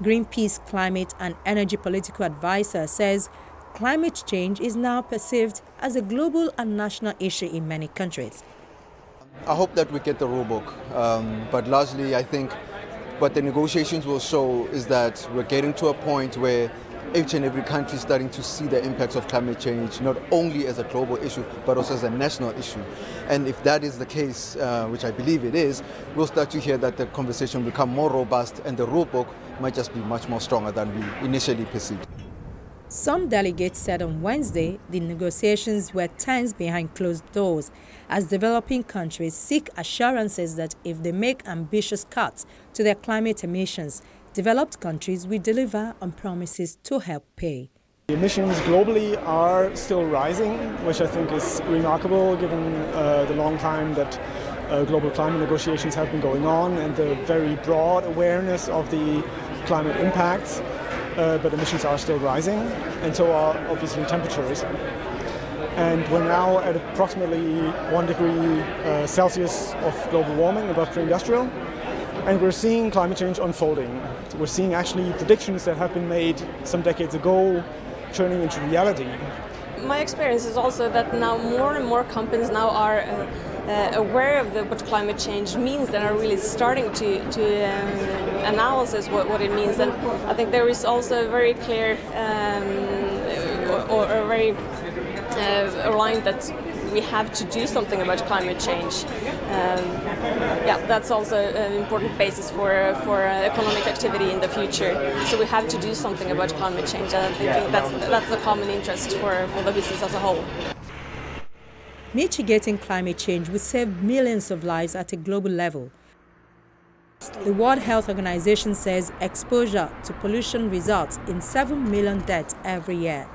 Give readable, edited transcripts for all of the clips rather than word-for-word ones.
Greenpeace climate and energy political advisor says climate change is now perceived as a global and national issue in many countries. I hope that we get the rulebook, but largely I think what the negotiations will show is that we're getting to a point where each and every country is starting to see the impacts of climate change, not only as a global issue, but also as a national issue. And if that is the case, which I believe it is, we'll start to hear that the conversation will become more robust and the rulebook might just be much more stronger than we initially perceived. Some delegates said on Wednesday the negotiations were tense behind closed doors as developing countries seek assurances that if they make ambitious cuts to their climate emissions, developed countries will deliver on promises to help pay. The emissions globally are still rising, which I think is remarkable given the long time that global climate negotiations have been going on and the very broad awareness of the climate impacts. But emissions are still rising, and so are obviously temperatures. And we're now at approximately 1 degree Celsius of global warming above pre-industrial, and we're seeing climate change unfolding. So we're seeing actually predictions that have been made some decades ago turning into reality. My experience is also that now more and more companies now are aware of what climate change means and are really starting to analyze what it means. And I think there is also a very clear or a very line that we have to do something about climate change. Yeah, that's also an important basis for economic activity in the future. So we have to do something about climate change, and I think that's a common interest for the business as a whole. Mitigating climate change will save millions of lives at a global level. The World Health Organization says exposure to pollution results in 7 million deaths every year.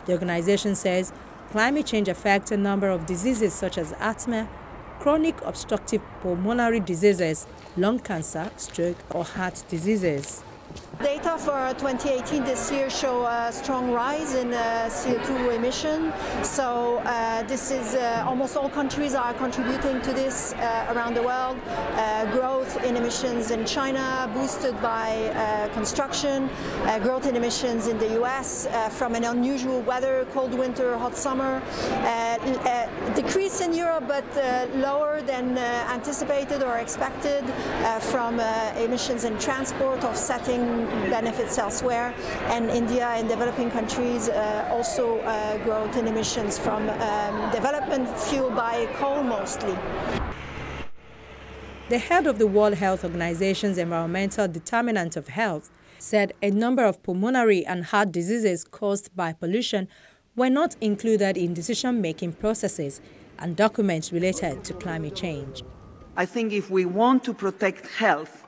The organization says climate change affects a number of diseases such as asthma, chronic obstructive pulmonary diseases, lung cancer, stroke, or heart diseases. Data for 2018 this year show a strong rise in CO2 emission. So this is almost all countries are contributing to this around the world. Growth in emissions in China boosted by construction, growth in emissions in the US from an unusual weather, cold winter, hot summer, decrease in Europe but lower than anticipated or expected from emissions in transport, offsetting benefits elsewhere, and India and developing countries also growth in emissions from development fueled by coal mostly. The head of the World Health Organization's Environmental Determinant of Health said a number of pulmonary and heart diseases caused by pollution were not included in decision-making processes and documents related to climate change. I think if we want to protect health,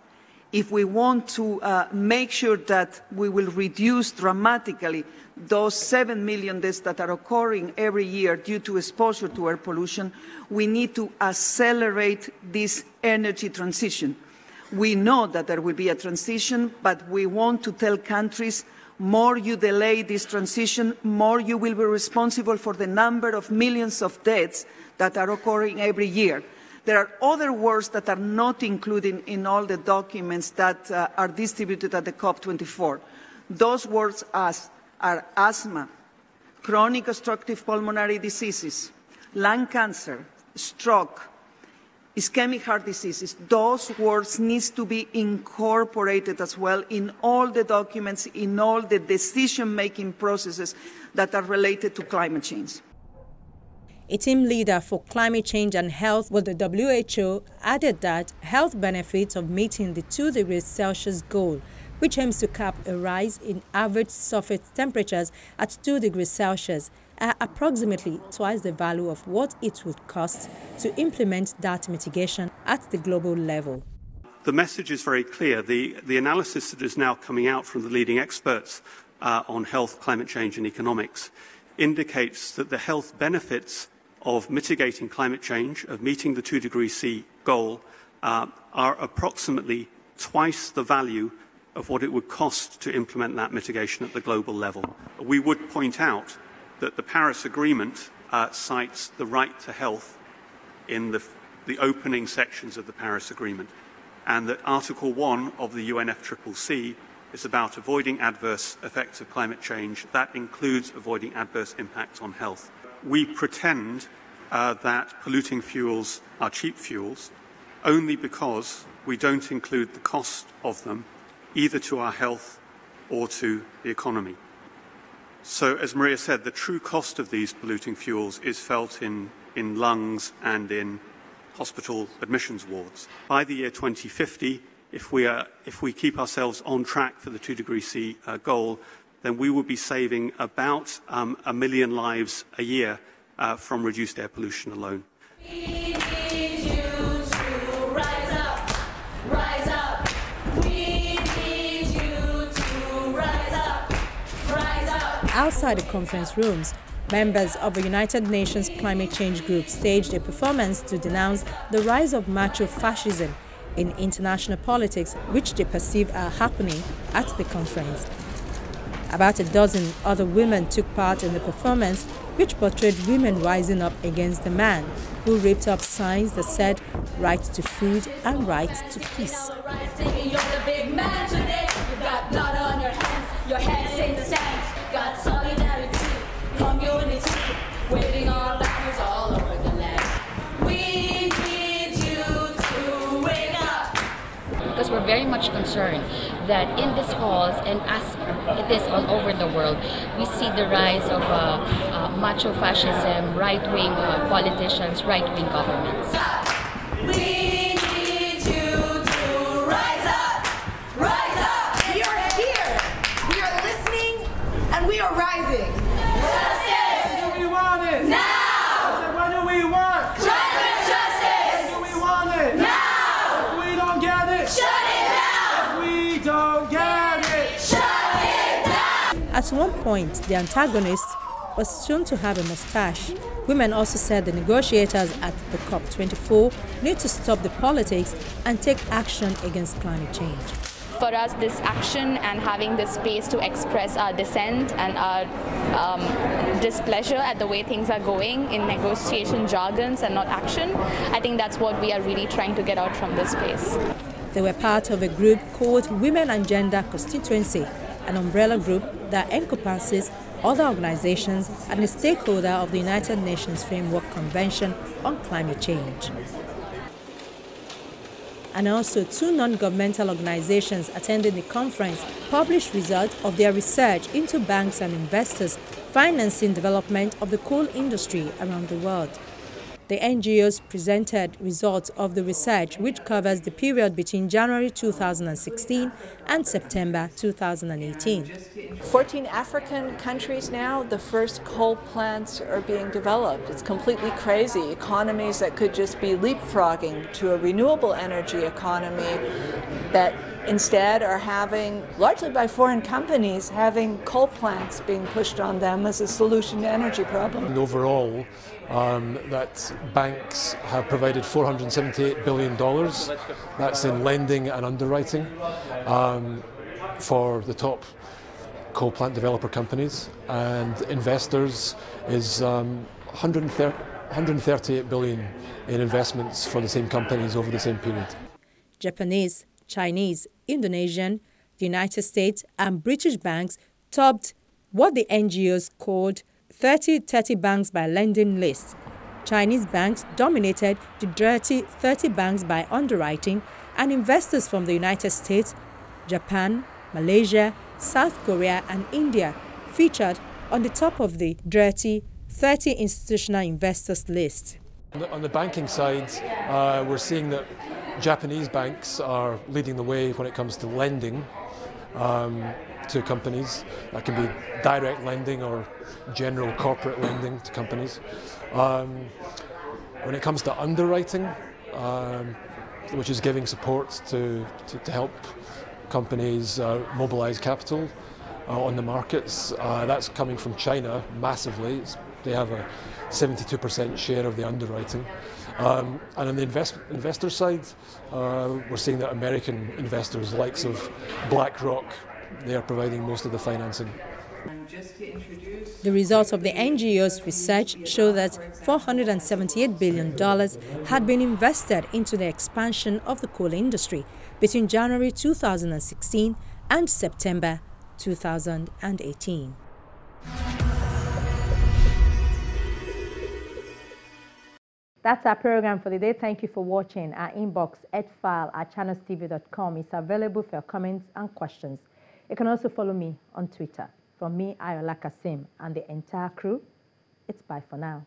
if we want to make sure that we will reduce dramatically those 7 million deaths that are occurring every year due to exposure to air pollution, we need to accelerate this energy transition. We know that there will be a transition, but we want to tell countries, more you delay this transition, more you will be responsible for the number of millions of deaths that are occurring every year. There are other words that are not included in all the documents that are distributed at the COP24. Those words are asthma, chronic obstructive pulmonary diseases, lung cancer, stroke, ischemic heart diseases. Those words need to be incorporated as well in all the documents, in all the decision-making processes that are related to climate change. A team leader for climate change and health with the WHO added that health benefits of meeting the 2 degrees Celsius goal, which aims to cap a rise in average surface temperatures at 2 degrees Celsius, are approximately twice the value of what it would cost to implement that mitigation at the global level. The message is very clear. The analysis that is now coming out from the leading experts on health, climate change and economics indicates that the health benefits of mitigating climate change, of meeting the 2 degrees C goal, are approximately twice the value of what it would cost to implement that mitigation at the global level. We would point out that the Paris Agreement cites the right to health in the opening sections of the Paris Agreement, and that Article 1 of the UNFCCC is about avoiding adverse effects of climate change. That includes avoiding adverse impacts on health. We pretend that polluting fuels are cheap fuels only because we don't include the cost of them either to our health or to the economy. So, as Maria said, the true cost of these polluting fuels is felt in lungs and in hospital admissions wards. By the year 2050, if we keep ourselves on track for the 2°C goal, then we will be saving about 1 million lives a year from reduced air pollution alone. We need you to rise up, rise up. We need you to rise up, rise up. Outside the conference rooms, members of the United Nations Climate Change Group staged a performance to denounce the rise of macho fascism in international politics, which they perceive are happening at the conference. About a dozen other women took part in the performance, which portrayed women rising up against the man who ripped up signs that said right to food and right to peace. You're the big man today. You've got blood on your hands, your head's in the sands. Got solidarity, community, waving our banners all over the land. We need you to wake up. Because we're very much concerned that in these halls, and as it is all over the world, we see the rise of macho fascism, right-wing politicians, right-wing governments. We need you to rise up, rise up. We are here, we are listening, and we are rising. Justice! When do we want it? Now! When do we want Climate justice! When do we want it? Now! If we don't get it, Shut it down! if we don't get it, Shut it down! At one point, the antagonist was shown to have a mustache. Women also said the negotiators at the COP24 need to stop the politics and take action against climate change. For us, this action and having this space to express our dissent and our displeasure at the way things are going in negotiation jargons and not action, I think that's what we are really trying to get out from this space. They were part of a group called Women and Gender Constituency, an umbrella group that encompasses other organizations and a stakeholder of the United Nations Framework Convention on Climate Change. And also, two non-governmental organizations attending the conference published results of their research into banks and investors financing development of the coal industry around the world. The NGOs presented results of the research, which covers the period between January 2016 and September 2018. 14 African countries now, the first coal plants are being developed. It's completely crazy. Economies that could just be leapfrogging to a renewable energy economy that instead are having, largely by foreign companies, having coal plants being pushed on them as a solution to energy problem. And overall, that banks have provided $478 billion, that's in lending and underwriting, for the top coal plant developer companies, and investors is $138 billion in investments for the same companies over the same period. Japanese, Chinese, Indonesian, the United States and British banks topped what the NGOs called 30 banks by lending list. Chinese banks dominated the dirty 30 banks by underwriting, and investors from the United States, Japan, Malaysia, South Korea and India featured on the top of the dirty 30 institutional investors list. On the banking side, we're seeing that Japanese banks are leading the way when it comes to lending to companies. That can be direct lending or general corporate lending to companies. When it comes to underwriting, which is giving support to help companies mobilize capital on the markets, that's coming from China massively. They have a 72% share of the underwriting. And on the investor side, we're seeing that American investors, likes of BlackRock, they are providing most of the financing. The results of the NGO's research show that $478 billion had been invested into the expansion of the coal industry between January 2016 and September 2018. That's our program for the day. Thank you for watching. Our inbox, edfile@channelstv.com is available for your comments and questions. You can also follow me on Twitter. From me, Ayola Kasim, and the entire crew, it's bye for now.